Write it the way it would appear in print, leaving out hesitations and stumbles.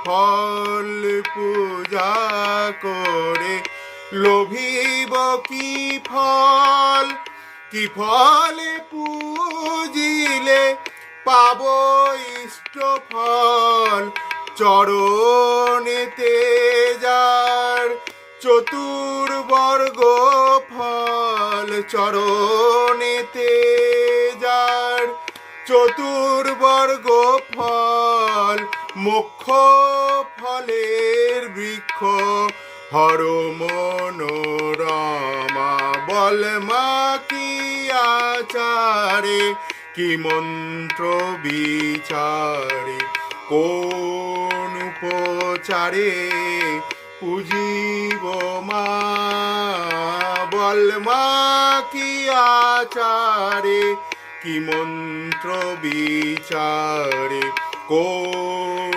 ফল পূজা করে লোভিব কি ফল? কি ফলে পূজিলে পাব ইষ্ট ফল? চরণেতে যার চতুর্বর্গ ফল, চরণেতে যার চতুর্বর্গ ফল, মোক্ষ ফলের বৃক্ষ হর মনোরমা। বল মা কি আচারে, কি মন্ত্র বিচারে, কোন উপচারে পূজিব মা? বল মা কি আচারে, কি মন্ত্র বিচারে, কোন